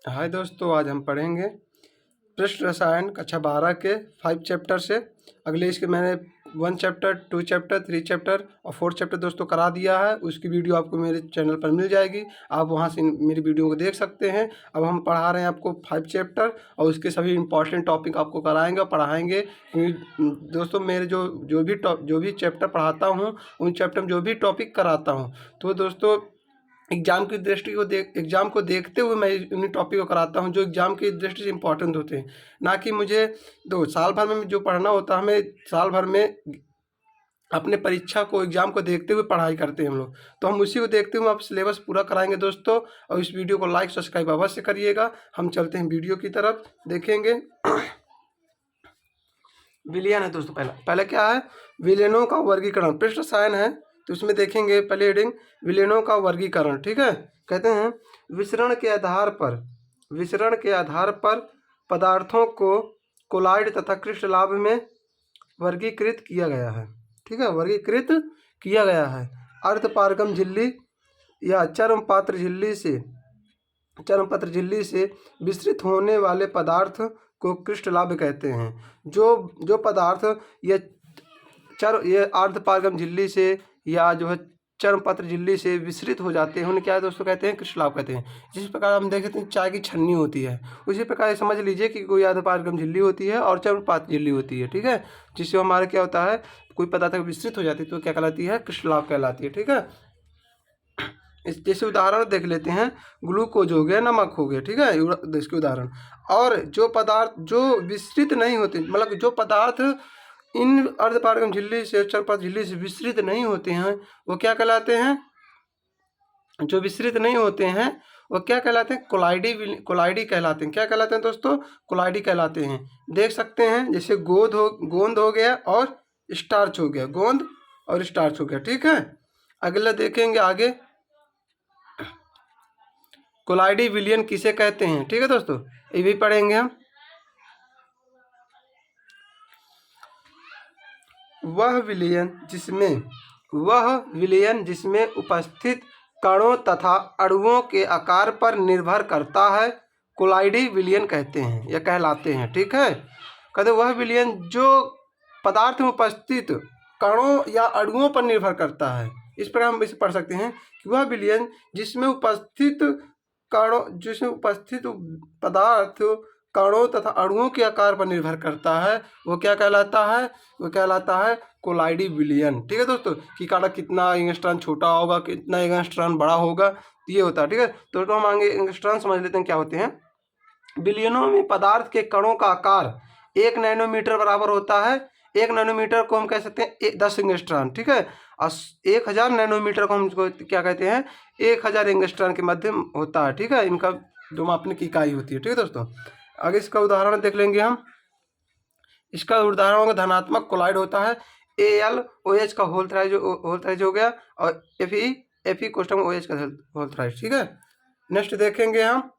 हाय दोस्तों, आज हम पढ़ेंगे पृष्ठ रसायन कक्षा 12 के 5 चैप्टर से। अगले इसके मैंने 1 चैप्टर, 2 चैप्टर, 3 चैप्टर और 4 चैप्टर दोस्तों करा दिया है। उसकी वीडियो आपको मेरे चैनल पर मिल जाएगी, आप वहां से मेरी वीडियो को देख सकते हैं। अब हम पढ़ा रहे हैं आपको 5 चैप्टर और उसके सभी इंपॉर्टेंट टॉपिक आपको कराएंगे और पढ़ाएंगे। दोस्तों मेरे जो भी चैप्टर पढ़ाता हूँ, उन चैप्टर में जो भी टॉपिक कराता हूँ, तो दोस्तों एग्ज़ाम को देखते हुए मैं उन्हीं टॉपिक को कराता हूं जो एग्ज़ाम की दृष्टि से इम्पोर्टेंट होते हैं। ना कि मुझे साल भर में जो पढ़ना होता है, हमें साल भर में अपने परीक्षा को एग्ज़ाम को देखते हुए पढ़ाई करते हैं हम लोग, तो हम उसी को देखते हुए आप सिलेबस पूरा कराएंगे दोस्तों। और इस वीडियो को लाइक सब्सक्राइब अवश्य करिएगा। हम चलते हैं वीडियो की तरफ, देखेंगे। विलयन है दोस्तों, पहले क्या है, विलयनों का वर्गीकरण। पृष्ठ रसायन है तो उसमें देखेंगे पहले हेडिंग विलयनों का वर्गीकरण। ठीक है, कहते हैं विसरण के आधार पर पदार्थों को कोलाइड तथा क्रिस्टलाभ में वर्गीकृत किया गया है। ठीक है, वर्गीकृत किया गया है। अर्धपारगम झिल्ली या चर्मपत्र झिल्ली से विस्तृत होने वाले पदार्थ को क्रिस्टलाभ कहते हैं। जो पदार्थ ये अर्धपारगम झिल्ली से या जो है चर्मपत्र झिल्ली से विस्तृत हो जाते हैं, उन्हें क्या दोस्तों कहते हैं, क्रिस्टलाभ कहते हैं। जिस प्रकार हम देखते हैं चाय की छन्नी होती है, उसी प्रकार ये समझ लीजिए कि कोई अर्धपारगम झिल्ली होती है और चर्मपत्र झिल्ली होती है। ठीक है, जिससे हमारा क्या होता है, कोई पदार्थ विस्तृत हो जाती है तो क्या कहलाती है, क्रिस्टलाभ कहलाती है। ठीक है, जैसे उदाहरण देख लेते हैं, ग्लूकोज हो गया, नमक हो गया। ठीक है, इसके उदाहरण। और जो पदार्थ जो विस्तृत नहीं होते, मतलब जो पदार्थ इन अर्धपारगम झिल्ली से चर्मपत्र झिल्ली से विस्तृत नहीं होते हैं, वो क्या कहलाते हैं, जो विस्तृत नहीं होते हैं वो क्या कहलाते हैं, कोलाइडी कहलाते हैं। क्या कहलाते हैं दोस्तों, कोलाइडी कहलाते हैं। देख सकते हैं जैसे गोंद हो गया और स्टार्च हो गया, गोंद और स्टार्च हो गया। ठीक है, अगला देखेंगे आगे, कोलाइडी विलयन किसे कहते हैं। ठीक है दोस्तों, ये भी पढ़ेंगे हम। वह विलयन जिसमें उपस्थित कणों तथा अणुओं के आकार पर निर्भर करता है, कोलाइडी विलयन कहते हैं या कहलाते हैं। ठीक है, कहते वह विलयन जो पदार्थ में उपस्थित कणों या अणुओं पर निर्भर करता है। इस प्रकार हम इसे पढ़ सकते हैं कि वह विलयन जिसमें उपस्थित पदार्थ कणों तथा अणुओं के आकार पर निर्भर करता है, वो क्या कहलाता है, वो कहलाता है कोलाइडी विलयन। ठीक है दोस्तों, कि कण कितना एंगस्ट्रॉन छोटा होगा, कितना एंगस्ट्रॉन बड़ा होगा, ये होता है। ठीक है, तो हम आगे एंगस्ट्रॉन समझ लेते हैं क्या होते हैं। विलयनों में पदार्थ के कणों का आकार 1 नैनोमीटर बराबर होता है। 1 नैनोमीटर को हम कह सकते हैं 10 एंगस्ट्रॉन। ठीक है, और 1000 नैनोमीटर को हम क्या कहते हैं, 1000 एंगस्ट्रॉन के मध्य होता है। ठीक है, इनका जो मापने की इकाई होती है। ठीक है दोस्तों, आगे इसका उदाहरण देख लेंगे हम। इसका उदाहरण होगा धनात्मक कोलाइड होता है, AlOH का होल थ्राइज हो गया, और Fe कोष्टक में OH का होल थ्राइज। ठीक है, नेक्स्ट देखेंगे हम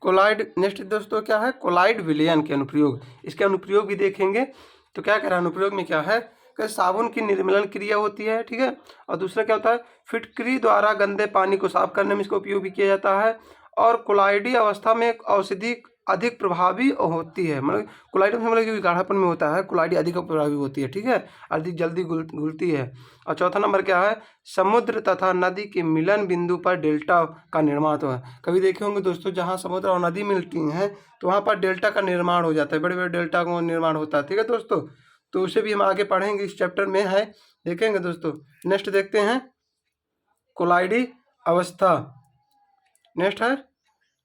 कोलाइड। नेक्स्ट दोस्तों क्या है, कोलाइड विलयन के अनुप्रयोग। इसके अनुप्रयोग भी देखेंगे। तो क्या कह रहा है, अनुप्रयोग में क्या है कि साबुन की निर्मलन क्रिया होती है। ठीक है, और दूसरा क्या होता है, फिटकरी द्वारा गंदे पानी को साफ करने में इसका उपयोग भी किया जाता है। और कोलाइडी अवस्था में औषधि अधिक प्रभावी होती है, मतलब कोलाइड में मतलब गाढ़ापन में होता है, कोलाइडी अधिक प्रभावी होती है। ठीक है, अधिक जल्दी घुलती है। और चौथा नंबर क्या है, समुद्र तथा नदी के मिलन बिंदु पर डेल्टा का निर्माण होता है। कभी देखे होंगे दोस्तों, जहाँ समुद्र और नदी मिलती हैं तो वहाँ पर डेल्टा का निर्माण हो जाता है, बड़े बड़े डेल्टा का निर्माण होता है। ठीक है दोस्तों, तो उसे भी हम आगे पढ़ेंगे, इस चैप्टर में है, देखेंगे दोस्तों। नेक्स्ट देखते हैं कोलाइडी अवस्था। नेक्स्ट है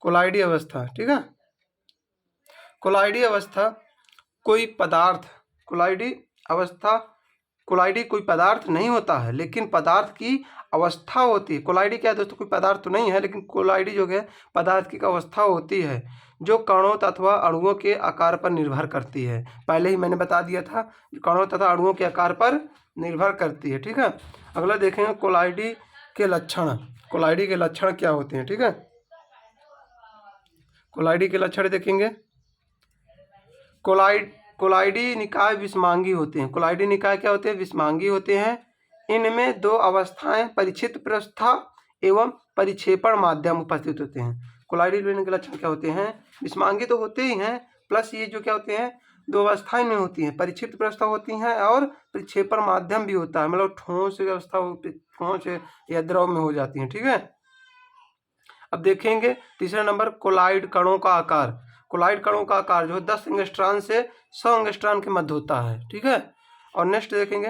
कोलाइडी अवस्था। ठीक है, कोलाइडी अवस्था कोई पदार्थ नहीं होता है, लेकिन पदार्थ की अवस्था होती है। कोलाइडी क्या है दोस्तों, कोई पदार्थ तो नहीं है, लेकिन कोलाइडी जो है पदार्थ की अवस्था होती है जो कणों तथा अणुओं के आकार पर निर्भर करती है। पहले ही मैंने बता दिया था, कणों तथा अणुओं के आकार पर निर्भर करती है। ठीक है, अगला देखेंगे कोलाइडी के लक्षण। कोलाइडी के लक्षण क्या होते हैं। ठीक है, कोलाइडी के लक्षण देखेंगे। कोलाइडी निकाय विषमांगी होते हैं। कोलाइडी निकाय क्या होते हैं, विषमांगी होते हैं। इनमें 2 अवस्थाएं, परिचित प्रस्था एवं परिक्षेपण माध्यम उपस्थित होते हैं। कोलाइडल विलयन के लक्षण क्या होते हैं? विषमांगी तो होते ही हैं, प्लस ये जो क्या होते हैं, दो अवस्थाएं में होती हैं, परिक्षिप्त व्यवस्था होती हैं और प्रक्षेपण माध्यम भी होता है, मतलब ठोस व्यवस्था, ठोस या द्रव में हो जाती हैं। ठीक है, अब देखेंगे तीसरा नंबर, कोलाइड कणों का आकार। कोलाइड कणों का आकार जो है 10 एंगस्ट्रॉन से 100 एंगस्ट्रॉन के मध्य होता है। ठीक है, और नेक्स्ट देखेंगे,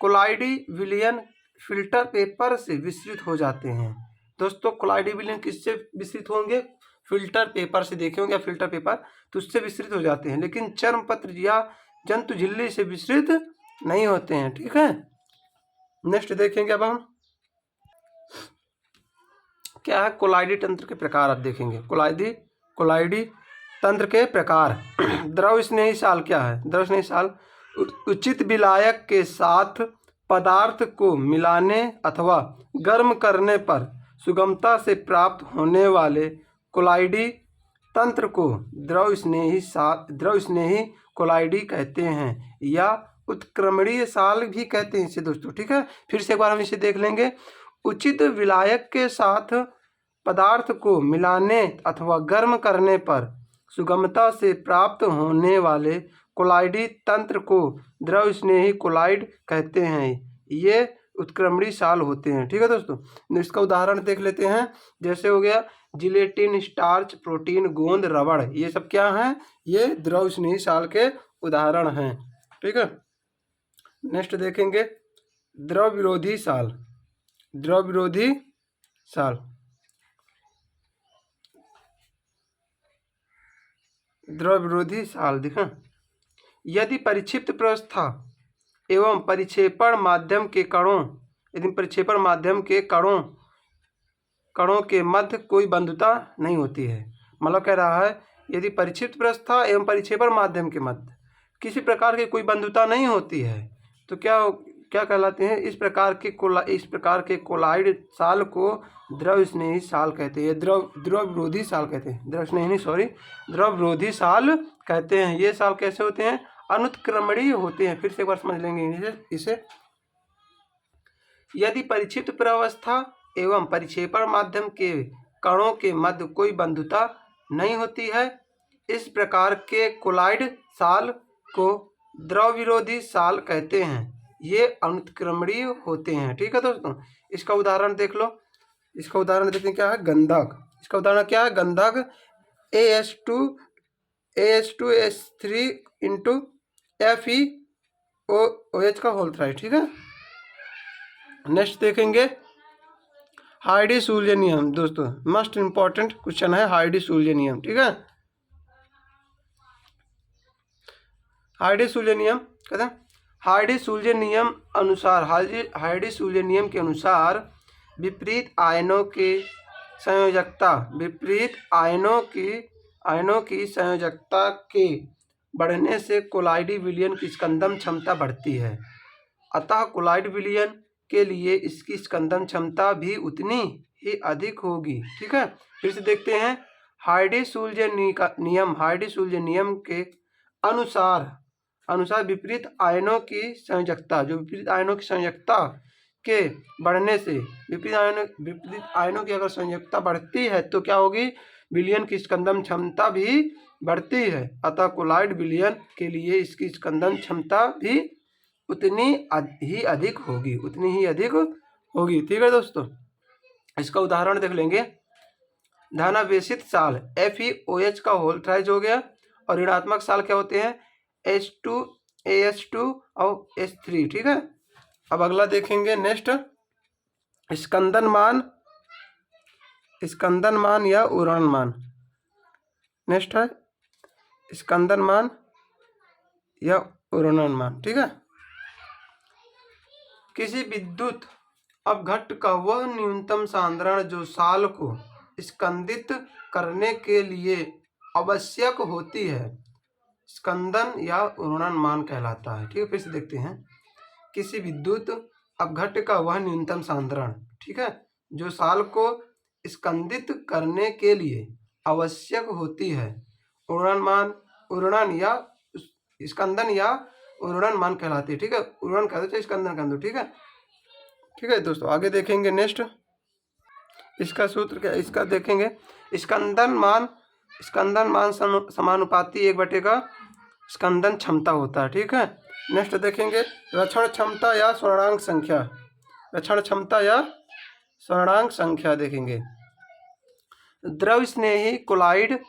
कोलाइडी विलयन फिल्टर पेपर से विस्तृत हो जाते हैं। दोस्तों कोलाइडी विलयन किससे विस्तृत होंगे? फिल्टर पेपर से, देखे होंगे फिल्टर पेपर, तो उससे विस्तृत हो जाते हैं, लेकिन चर्म पत्र या जंतु झिल्ली से विस्तृत नहीं होते हैं। ठीक है, नेक्स्ट देखेंगे अब हम क्या है, कोलाइडी तंत्र के प्रकार। अब देखेंगे कोलाइडी तंत्र के प्रकार। द्रव स्नेही साल क्या है? द्रव स्नेही साल उचित विलायक के साथ पदार्थ को मिलाने अथवा गर्म करने पर सुगमता से प्राप्त होने वाले कोलाइडी तंत्र को द्रव स्नेही कोलाइडी कहते हैं, या उत्क्रमणीय साल भी कहते हैं इसे दोस्तों। ठीक है, फिर से एक बार हम इसे देख लेंगे। उचित विलायक के साथ पदार्थ को मिलाने अथवा गर्म करने पर सुगमता से प्राप्त होने वाले कोलाइडी तंत्र को द्रव स्नेही कोलाइड कहते हैं, ये उत्क्रमणीय साल होते हैं। ठीक है दोस्तों, इसका उदाहरण देख लेते हैं। जैसे हो गया जिलेटिन, स्टार्च, प्रोटीन, गोंद, रबड़, ये सब क्या हैं? ये द्रव स्नेही साल के उदाहरण हैं। ठीक है, नेक्स्ट देखेंगे द्रव विरोधी साल। द्रव विरोधी साल, द्रव विरोधी साल देखा, यदि परिक्षिप्त प्रवस्था एवं परिक्षेपण माध्यम के कणों, यदि परिक्षेपण माध्यम के कणों के मध्य कोई बंधुता नहीं होती है, मतलब कह रहा है यदि परिक्षिप्त प्रवस्था एवं परिक्षेपण माध्यम के मध्य किसी प्रकार की कोई बंधुता नहीं होती है, तो क्या कहलाते हैं? इस प्रकार के कोलाइड साल को द्रव स्नेही साल कहते हैं, द्रव विरोधी साल कहते हैं, द्रव विरोधी साल कहते हैं। ये साल कैसे होते हैं? अनुत्क्रमणीय होते हैं। फिर से एक बार समझ लेंगे इसे। यदि परिक्षिप्त प्रावस्था एवं परिक्षेपण माध्यम के कणों के मध्य कोई बंधुता नहीं होती है, इस प्रकार के कोलाइड साल को द्रव विरोधी साल कहते हैं, ये अनुत्क्रमणीय होते हैं। ठीक है दोस्तों, इसका उदाहरण देख लो। इसका उदाहरण देखते हैं, क्या है? गंधक। इसका उदाहरण क्या है? गंधक AH2S3 इंटू FeOH का होल थ्राइड। ठीक है, नेक्स्ट देखेंगे हाइडी-सूल्जे नियम। दोस्तों मस्ट इंपॉर्टेंट क्वेश्चन है हाइडी-सूल्जे नियम। ठीक है, हाइडी-सूल्जे नियम कहते हैं, हाइडी-सूल्जे नियम अनुसार, हाइडी-सूल्जे नियम के अनुसार विपरीत आयनों की संयोजकता के बढ़ने से कोलाइडी विलयन की स्कंदन क्षमता बढ़ती है, अतः कोलाइड विलयन के लिए इसकी स्कंदन क्षमता भी उतनी ही अधिक होगी। ठीक है, फिर से देखते हैं हाइडी-सूल्जे नियम के अनुसार विपरीत आयनों की संयोजकता, जो विपरीत आयनों की संयोजकता के बढ़ने से, विपरीत आयनों की अगर संयोजकता बढ़ती है तो क्या होगी? विलयन की स्कंदन क्षमता भी बढ़ती है, अतः कोलाइड विलयन के लिए इसकी स्कंदन क्षमता भी उतनी ही अधिक होगी। ठीक है दोस्तों, इसका उदाहरण देख लेंगे। धनावेशित साल FeOH का होल थ्राइड हो गया, और ऋणात्मक साल क्या होते हैं? H2AH2 और H3। ठीक है, अब अगला देखेंगे नेक्स्ट, स्कंदन मान या उरण मान। नेक्स्ट है स्कंदन मान या उरणन मान। ठीक है, किसी विद्युत अपघट्ट का वह न्यूनतम सांद्रण जो साल को स्कंदित करने के लिए आवश्यक होती है, स्कंदन या उरणन मान कहलाता है। ठीक है, फिर से देखते हैं, किसी विद्युत अपघट्ट का वह न्यूनतम सांद्रण, ठीक है, जो साल को स्कंदित करने के लिए आवश्यक होती है, उरणन या स्कंदन या उरणन मान कहलाती है। ठीक है, उरणन कहते हैं, स्कंदन कहते हैं। ठीक है दोस्तों, आगे देखेंगे नेक्स्ट, इसका सूत्र क्या, इसका देखेंगे स्कंदन मान समानुपाती 1 का स्कंदन क्षमता होता है। ठीक है, नेक्स्ट देखेंगे रक्षण क्षमता या स्वर्णांक संख्या। रक्षण क्षमता या स्वर्णांक संख्या देखेंगे। द्रव स्नेही कोलाइड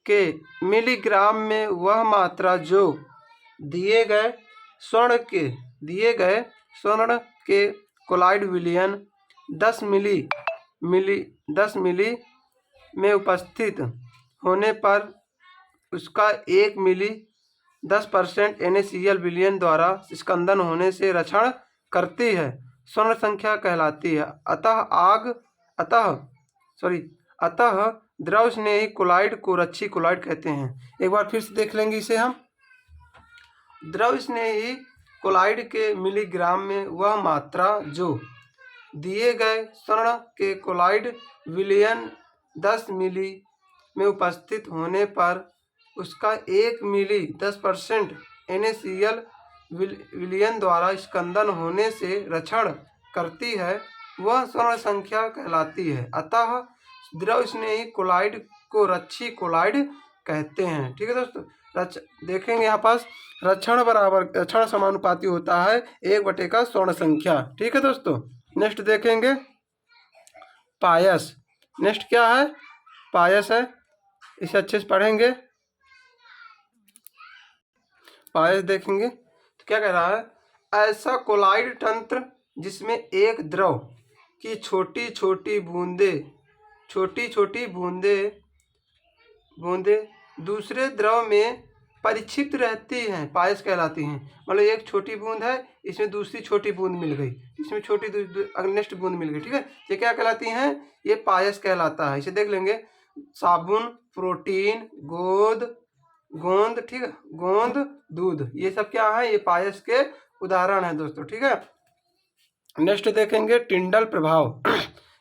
के मिलीग्राम में वह मात्रा जो दिए गए स्वर्ण के कोलाइड विलयन 10 मिली में उपस्थित होने पर उसका 1 मिली 10% NaCl विलयन द्वारा स्कंदन होने से रक्षण करती है, स्वर्ण संख्या कहलाती है। अतः द्रव स्नेही कोलाइड को रक्षी कोलाइड कहते हैं। एक बार फिर से देख लेंगे इसे हम। द्रव स्नेही कोलाइड के मिलीग्राम में वह मात्रा जो दिए गए स्वर्ण के कोलाइड विलयन 10 मिली में उपस्थित होने पर उसका 1 मिली 10% NaCl विलयन द्वारा स्कंदन होने से रक्षण करती है, वह स्वर्ण संख्या कहलाती है। अतः द्रव स्नेही कोलाइड को रक्षी कोलाइड कहते हैं। ठीक है दोस्तों, देखेंगे यहाँ पास रक्षण समानुपाती होता है 1 का स्वर्ण संख्या। ठीक है दोस्तों, नेक्स्ट देखेंगे पायस। नेक्स्ट क्या है? पायस है, इसे अच्छे से पढ़ेंगे। पायस देखेंगे तो क्या कह रहा है? ऐसा कोलाइड तंत्र जिसमें एक द्रव की छोटी छोटी बूंदे दूसरे द्रव में परिक्षिप्त रहती हैं, पायस कहलाती हैं। मतलब एक छोटी बूंद है, इसमें दूसरी छोटी बूंद मिल गई, इसमें छोटी नेक्स्ट बूंद मिल गई। ठीक है, ये क्या कहलाती हैं? ये पायस कहलाता है। इसे देख लेंगे। साबुन, प्रोटीन, गोंद, ठीक है, गोंद, दूध, ये सब क्या है? ये पायस के उदाहरण है दोस्तों। ठीक है, नेक्स्ट देखेंगे टिंडल प्रभाव।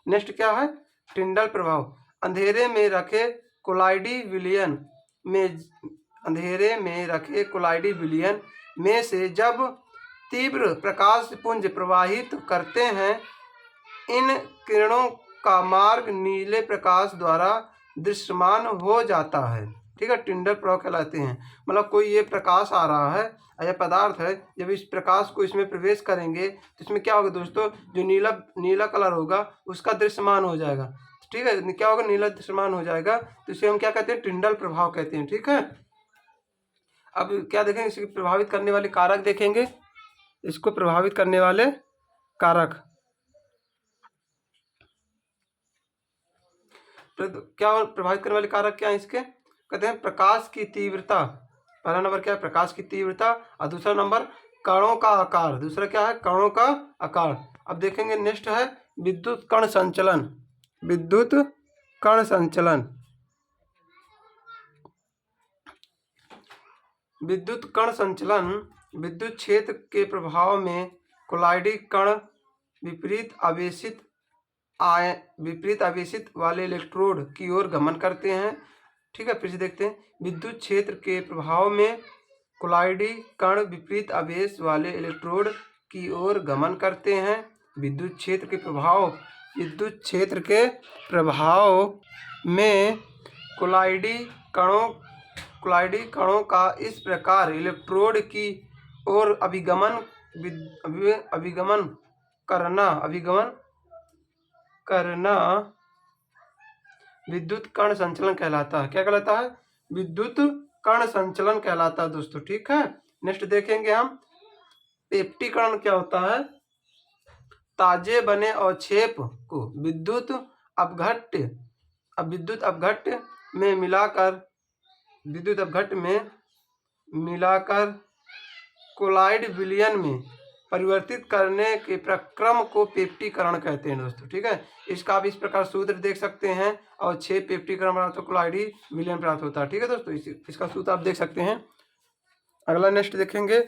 नेक्स्ट क्या है? टिंडल प्रभाव। अंधेरे में रखे कोलाइडी विलयन में से जब तीव्र प्रकाश पुंज प्रवाहित करते हैं, इन किरणों का मार्ग नीले प्रकाश द्वारा दृश्यमान हो जाता है। ठीक है, टिंडल प्रभाव कहलाते हैं। मतलब कोई ये प्रकाश आ रहा है, यह पदार्थ है, जब इस प्रकाश को इसमें प्रवेश करेंगे तो इसमें क्या होगा दोस्तों? जो नीला कलर होगा उसका दृश्यमान हो जाएगा। ठीक है, क्या होगा? नीला दृश्यमान हो जाएगा, तो इसे हम क्या कहते हैं? टिंडल प्रभाव कहते हैं। ठीक है, अब क्या देखेंगे? इसे प्रभावित करने वाले कारक देखेंगे। इसको प्रभावित करने वाले कारक क्या? प्रभावित करने वाले कारक क्या है इसके? कहते हैं प्रकाश की तीव्रता। पहला नंबर क्या है? प्रकाश की तीव्रता। और दूसरा नंबर कणों का आकार। दूसरा क्या है? कणों का आकार। अब देखेंगे नेक्स्ट है विद्युत कण संचलन। विद्युत कण संचलन। विद्युत कण संचलन विद्युत क्षेत्र के प्रभाव में कोलाइडी कण विपरीत आवेशित वाले इलेक्ट्रोड की ओर गमन करते हैं। ठीक है, फिर से देखते हैं। विद्युत क्षेत्र के प्रभाव में कोलाइडी कण विपरीत आवेश वाले इलेक्ट्रोड की ओर गमन करते हैं। विद्युत क्षेत्र के प्रभाव में कोलाइडी कणों का इस प्रकार इलेक्ट्रोड की ओर अभिगमन करना विद्युत कण संचलन कहलाता है। क्या कहलाता है? विद्युत कण संचलन कहलाता है दोस्तों। ठीक है, नेक्स्ट देखेंगे हम पेप्टिकरण क्या होता है। ताजे बने अवक्षेप को विद्युत अपघट्ट में मिलाकर कोलाइड विलयन में परिवर्तित करने के प्रक्रम को पेप्टिकरण कहते हैं दोस्तों। ठीक है, इसका आप इस प्रकार सूत्र देख सकते हैं। और 6 पेप्टिकरण प्राप्त कोलाइडी विलयन प्राप्त होता है। ठीक है दोस्तों, इसका सूत्र आप देख सकते हैं। अगला नेक्स्ट देखेंगे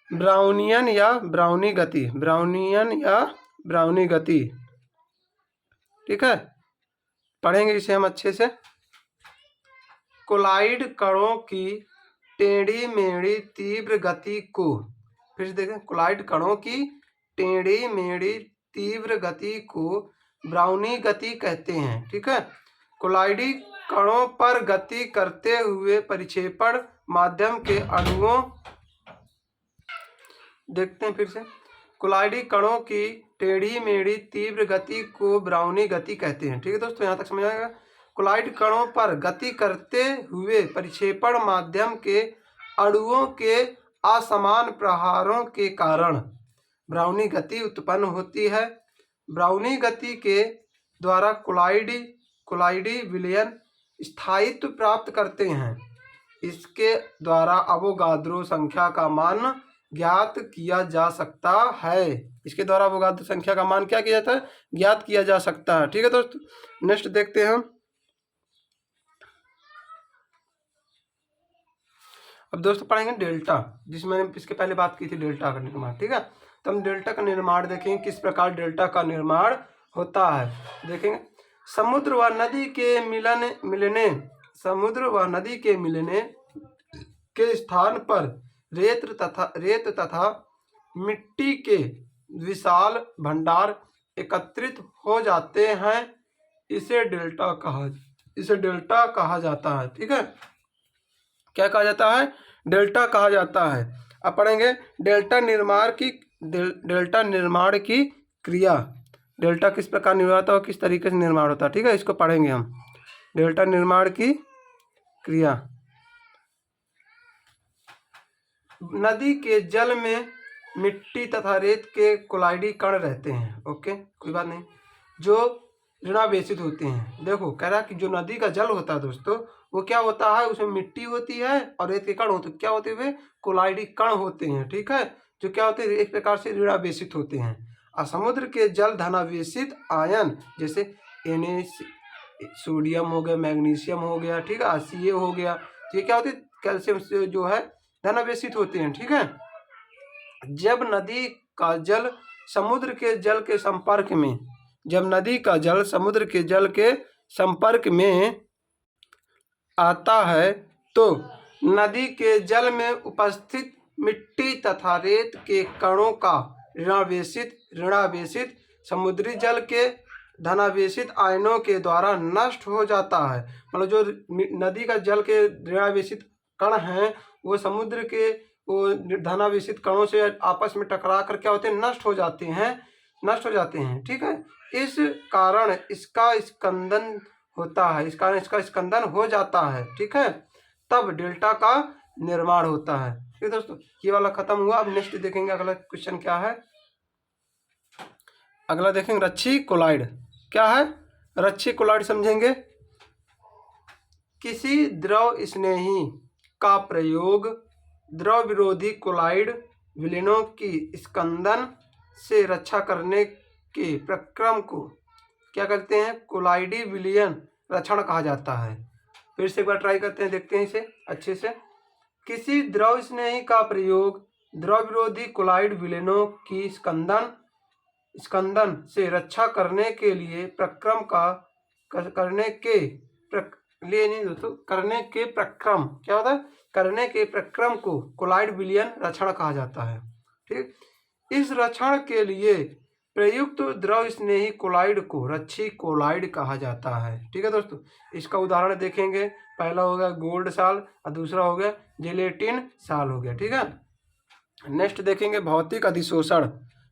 ब्राउनियन या ब्राउनी गति। ठीक है, पढ़ेंगे इसे हम अच्छे से। कोलाइड कणों की टेढ़ी मेढ़ी तीव्र गति को, फिर से देखें, कोलाइड कणों की टेढ़ी मेढ़ी तीव्र गति को ब्राउनी गति कहते हैं। ठीक है, कोलाइडी कणों पर गति करते हुए परिक्षेपण माध्यम के अणुओं, देखते हैं फिर से, कोलाइडी कणों की टेढ़ी मेढ़ी तीव्र गति को ब्राउनी गति कहते हैं। ठीक है दोस्तों, यहाँ तक समझ आएगा। कोलाइड कणों पर गति करते हुए परिक्षेपण माध्यम के अणुओं के असमान प्रहारों के कारण ब्राउनी गति उत्पन्न होती है। ब्राउनी गति के द्वारा कोलाइडी विलयन स्थायित्व प्राप्त करते हैं। इसके द्वारा अवोगाद्रो संख्या का मान ज्ञात किया जा सकता है। इसके द्वारा अवोगाद्रो संख्या का मान क्या किया जाता है? ज्ञात किया जा सकता है। ठीक है दोस्तों, नेक्स्ट देखते हैं हम। अब दोस्तों पढ़ेंगे डेल्टा, जिसमें मैंने इसके पहले बात की थी डेल्टा का निर्माण। ठीक है, तो हम डेल्टा का निर्माण देखेंगे, किस प्रकार डेल्टा का निर्माण होता है देखेंगे। समुद्र व नदी के मिलने के स्थान पर रेत तथा मिट्टी के विशाल भंडार एकत्रित हो जाते हैं। इसे डेल्टा कहा जाता है। ठीक है, क्या कहा जाता है? डेल्टा कहा जाता है। अब पढ़ेंगे डेल्टा निर्माण की क्रिया। डेल्टा किस प्रकार निर्माण होता है और किस तरीके से निर्माण होता है। ठीक है, इसको पढ़ेंगे हम। डेल्टा निर्माण की क्रिया। नदी के जल में मिट्टी तथा रेत के कोलाइडी कण रहते हैं। ओके, कोई बात नहीं, जो ऋणावेशित होते हैं। देखो कह रहा है कि जो नदी का जल होता है दोस्तों, वो क्या होता है, उसमें मिट्टी होती है और रेत के कण होते हैं। क्या होते हुए? कोलाइडी कण होते हैं। ठीक है, जो क्या होते हैं, एक प्रकार से ऋणावेशित होते हैं। और समुद्र के जल धनावेशित आयन, जैसे सोडियम हो गया, मैग्नीशियम हो गया, ठीक है, Ca हो गया, ये क्या होते हैं, कैल्शियम से जो है धनावेशित होते हैं। ठीक है, जब नदी का जल समुद्र के जल के संपर्क में संपर्क में आता है तो नदी के जल में उपस्थित मिट्टी तथा रेत के कणों का ऋणावेशित समुद्री जल के धनावेशित आयनों के द्वारा नष्ट हो जाता है। मतलब जो नदी का जल के ऋणावेशित कण हैं, वो समुद्र के वो धनावेशित कणों से आपस में टकरा कर क्या होते हैं, नष्ट हो जाते हैं। ठीक है, इस कारण इसका स्कंदन होता है, इसका स्कंदन हो जाता है। ठीक है, तब डेल्टा का निर्माण होता है। ठीक है दोस्तों, ये वाला खत्म हुआ। अब नेक्स्ट देखेंगे, अगला क्वेश्चन क्या है। अगला देखेंगे रच्छी कोलाइड। क्या है रच्छी कोलाइड, समझेंगे। किसी द्रव स्नेही का प्रयोग द्रव विरोधी कोलाइड विलयनों की स्कंदन से रक्षा करने के प्रक्रम को क्या कहते हैं? कोलाइडी विलयन रक्षण कहा जाता है। फिर से एक बार ट्राई करते हैं, देखते हैं इसे अच्छे से। किसी द्रव स्नेही का प्रयोग द्रव विरोधी कोलाइड विलयनों की स्कंदन से रक्षा करने के लिए करने के प्रक्रम को कोलाइड विलयन रक्षण कहा जाता है। ठीक, इस रक्षण के लिए प्रयुक्त द्रव स्नेही कोलाइड को रच्छी कोलाइड कहा जाता है। ठीक है दोस्तों, इसका उदाहरण देखेंगे। पहला हो गया गोल्ड साल और दूसरा हो गया जिलेटिन साल हो गया। ठीक है, नेक्स्ट देखेंगे भौतिक अधिशोषण।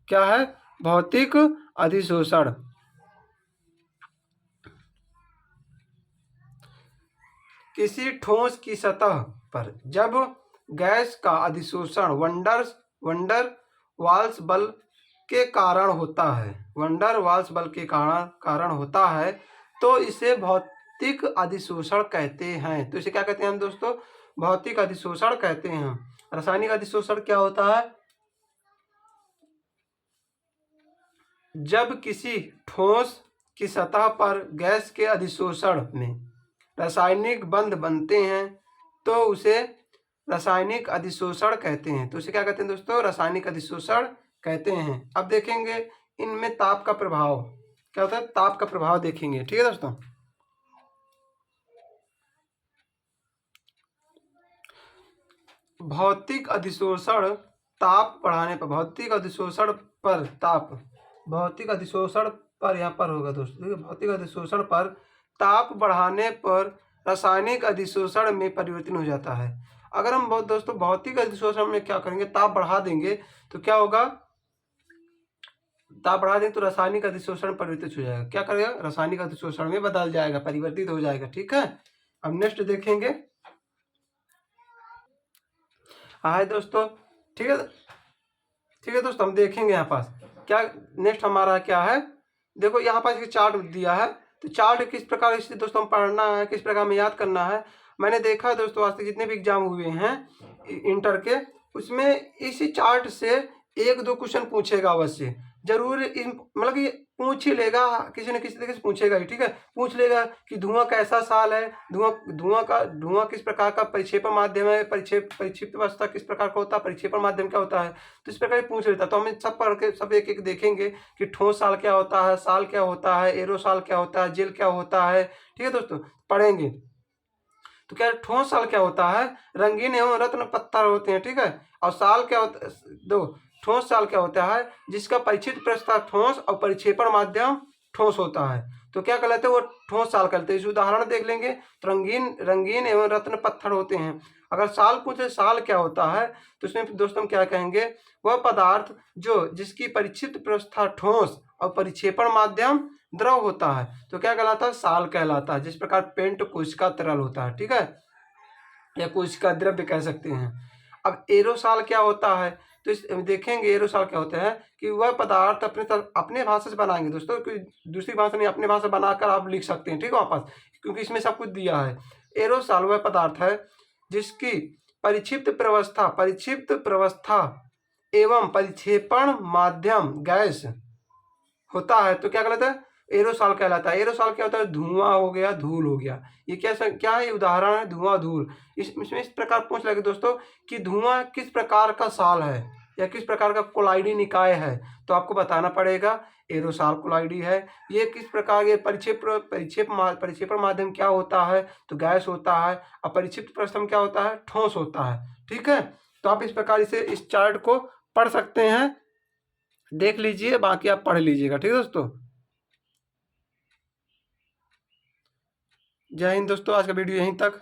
क्या है? भौतिक अधिशोषण। किसी ठोस की सतह पर जब गैस का अधिशोषण वंडर वाल्स बल के कारण होता है, तो इसे भौतिक अधिशोषण कहते हैं। तो इसे क्या कहते हैं हम दोस्तों? भौतिक अधिशोषण कहते हैं। रासायनिक अधिशोषण क्या होता है? जब किसी ठोस की सतह पर गैस के अधिशोषण में रासायनिक बंध बनते हैं तो उसे रासायनिक अधिशोषण कहते हैं। तो इसे क्या कहते हैं दोस्तों? रासायनिक अधिशोषण कहते हैं। अब देखेंगे इनमें ताप का प्रभाव क्या होता है, ताप का प्रभाव देखेंगे। ठीक है दोस्तों, भौतिक अधिशोषण ताप बढ़ाने पर, भौतिक अधिशोषण पर ताप, भौतिक अधिशोषण पर यहाँ पर होगा दोस्तों, भौतिक अधिशोषण पर ताप बढ़ाने पर रासायनिक अधिशोषण में परिवर्तन हो जाता है। अगर हम बहुत दोस्तों भौतिक अधिशोषण में क्या करेंगे, ताप बढ़ा देंगे तो क्या होगा, ताप बढ़ा दें तो रासायनिक अधिशोषण परिवर्तित हो जाएगा। क्या करेगा, रासायनिक अधिशोषण में बदल जाएगा, परिवर्तित हो जाएगा। ठीक है, अब नेक्स्ट देखेंगे। हाय दोस्तों, ठीक है, ठीक है दोस्तों, हम देखेंगे यहाँ पास क्या नेक्स्ट हमारा क्या है। देखो यहाँ पास एक चार्ट दिया है, तो चार्ट किस प्रकार से दोस्तों हम पढ़ना है, किस प्रकार में याद करना है। मैंने देखा है दोस्तों, आज तक जितने भी एग्जाम हुए हैं इंटर के, उसमें इसी चार्ट से एक दो क्वेश्चन पूछेगा अवश्य, जरूर मतलब कि पूछ ही लेगा, किसी न किसी तरीके से पूछेगा ही। ठीक है, पूछ लेगा कि धुआं कैसा साल है, धुआं किस प्रकार का परिक्षेपण माध्यम है, परिक्षिप्त अवस्था किस प्रकार का होता है, परिक्षेपण माध्यम क्या होता है, तो इस प्रकार पूछ लेता है। तो हमें सब पढ़ के सब एक एक देखेंगे कि ठोस साल क्या होता है, साल क्या होता है, एरोसाल क्या होता है, जेल क्या होता है। ठीक है दोस्तों, पढ़ेंगे। तो क्या ठोस साल क्या होता है, रंगीन एवं रत्न पत्थर होते हैं। ठीक है, और साल क्या होता है, दो ठोस साल क्या होता है, जिसका परिचित प्रस्ताव ठोस और परिक्षेपण माध्यम ठोस होता है, तो क्या कहलाते हैं, वो ठोस साल कहते हैं। इस उदाहरण देख लेंगे, तो रंगीन एवं रत्न पत्थर होते हैं। अगर साल पूछे साल क्या होता है, तो इसमें दोस्तों हम क्या कहेंगे, वह पदार्थ जो जिसकी परिचित प्रस्ताव ठोस और परिक्षेपण माध्यम द्रव होता है, तो क्या कहलाता है, साल कहलाता है। जिस प्रकार पेंट कोशिका तरल होता है, ठीक है, या कोशिका द्रव्य कह सकते हैं। अब एरोसाल क्या होता है, तो इस देखेंगे एरोसाल क्या होता है कि वह पदार्थ अपने भाषा से बनाएंगे दोस्तों, कोई दूसरी भाषा नहीं, अपने भाषा बनाकर आप लिख सकते हैं। ठीक है, वापस, क्योंकि इसमें सब कुछ दिया है। एरोसाल वह पदार्थ है जिसकी परिक्षिप्त प्रवस्था एवं परिक्षेपण माध्यम गैस होता है, तो क्या कहलाता है, एरोसॉल कहलाता है। एरोसॉल क्या होता है, धुआं हो गया, धूल हो गया। ये क्या है, उदाहरण है धुआं धूल। इसमें इस प्रकार पूछ लगे दोस्तों कि धुआं किस प्रकार का साल है या किस प्रकार का कोलाइडी निकाय है, तो आपको बताना पड़ेगा एरोसॉल कोलाइडी है। ये किस प्रकार के परिक्षेपण माध्यम क्या होता है, तो गैस होता है। और परिक्षिप्त प्रस्थम क्या होता है, ठोस होता है। ठीक है, तो आप इस प्रकार से इस चार्ट को पढ़ सकते हैं, देख लीजिए, बाकी आप पढ़ लीजिएगा। ठीक है दोस्तों, जय हिंद दोस्तों, आज का वीडियो यहीं तक।